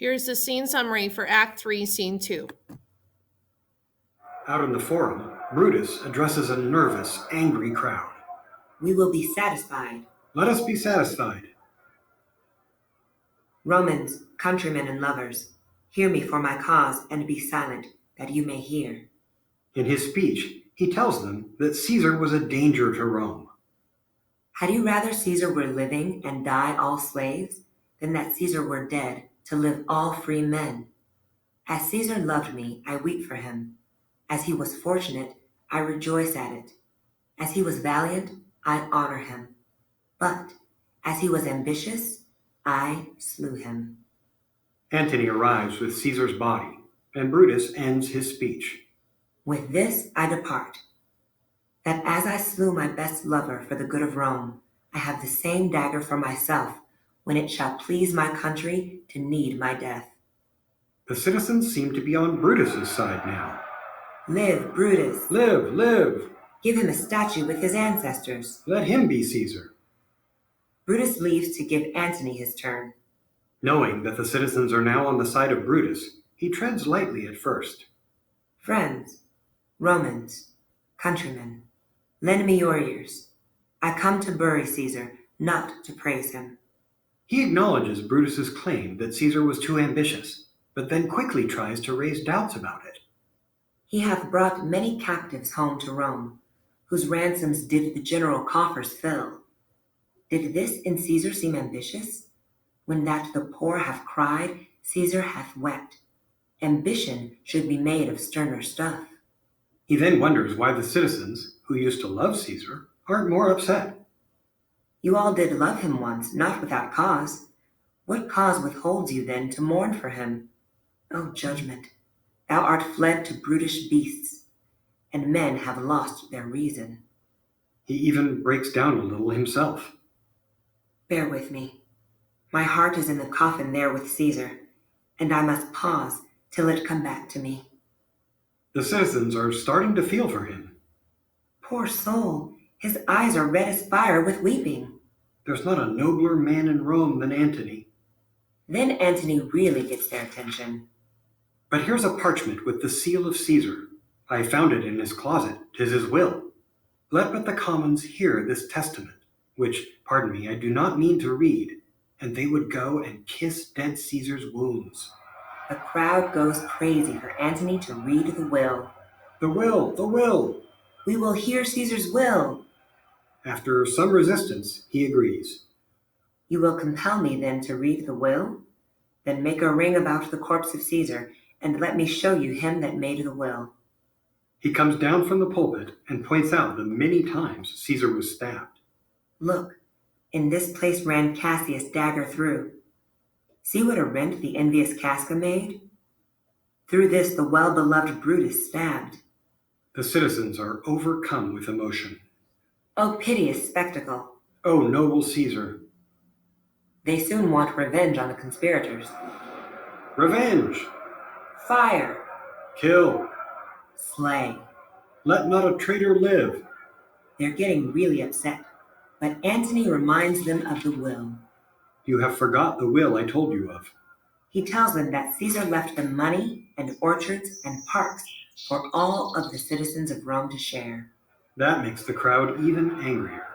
Here's the scene summary for Act 3, Scene 2. Out in the forum, Brutus addresses a nervous, angry crowd. We will be satisfied. Let us be satisfied. Romans, countrymen and lovers, hear me for my cause, and be silent, that you may hear. In his speech, he tells them that Caesar was a danger to Rome. Had you rather Caesar were living and die all slaves, than that Caesar were dead to live all free men? As Caesar loved me, I weep for him. As he was fortunate, I rejoice at it. As he was valiant, I honor him. But as he was ambitious, I slew him. Antony arrives with Caesar's body, and Brutus ends his speech. With this I depart, that as I slew my best lover for the good of Rome, I have the same dagger for myself when it shall please my country to need my death. The citizens seem to be on Brutus's side now. Live, Brutus! Live, live! Give him a statue with his ancestors. Let him be Caesar. Brutus leaves to give Antony his turn. Knowing that the citizens are now on the side of Brutus, he treads lightly at first. Friends, Romans, countrymen, lend me your ears. I come to bury Caesar, not to praise him. He acknowledges Brutus's claim that Caesar was too ambitious, but then quickly tries to raise doubts about it. He hath brought many captives home to Rome, whose ransoms did the general coffers fill. Did this in Caesar seem ambitious? When that the poor have cried, Caesar hath wept. Ambition should be made of sterner stuff. He then wonders why the citizens, who used to love Caesar, aren't more upset. You all did love him once, not without cause. What cause withholds you then to mourn for him? O judgment, thou art fled to brutish beasts, and men have lost their reason. He even breaks down a little himself. Bear with me. My heart is in the coffin there with Caesar, and I must pause till it come back to me. The citizens are starting to feel for him. Poor soul, his eyes are red as fire with weeping. There's not a nobler man in Rome than Antony. Then Antony really gets their attention. But here's a parchment with the seal of Caesar. I found it in his closet. 'Tis his will. Let but the commons hear this testament, which, pardon me, I do not mean to read, and they would go and kiss dead Caesar's wounds. The crowd goes crazy for Antony to read the will. The will, the will! We will hear Caesar's will. After some resistance, he agrees. You will compel me then to read the will? Then make a ring about the corpse of Caesar, and let me show you him that made the will. He comes down from the pulpit and points out the many times Caesar was stabbed. Look, in this place ran Cassius' dagger through. See what a rent the envious Casca made? Through this the well-beloved Brutus stabbed. The citizens are overcome with emotion. O piteous spectacle! O noble Caesar! They soon want revenge on the conspirators. Revenge! Fire! Kill! Slay! Let not a traitor live! They're getting really upset, but Antony reminds them of the will. You have forgot the will I told you of. He tells them that Caesar left them money and orchards and parks for all of the citizens of Rome to share. That makes the crowd even angrier.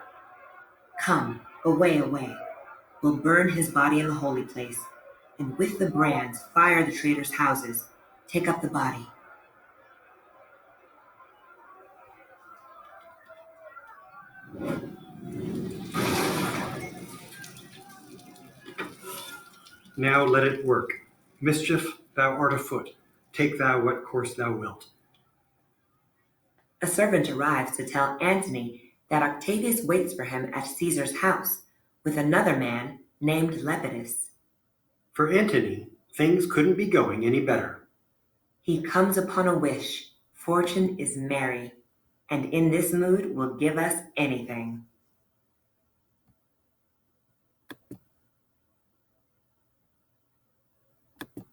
Come, away, away. We'll burn his body in the holy place, and with the brands fire the traitors' houses, take up the body. Now let it work. Mischief, thou art afoot. Take thou what course thou wilt. A servant arrives to tell Antony that Octavius waits for him at Caesar's house with another man named Lepidus. For Antony, things couldn't be going any better. He comes upon a wish. Fortune is merry, and in this mood will give us anything.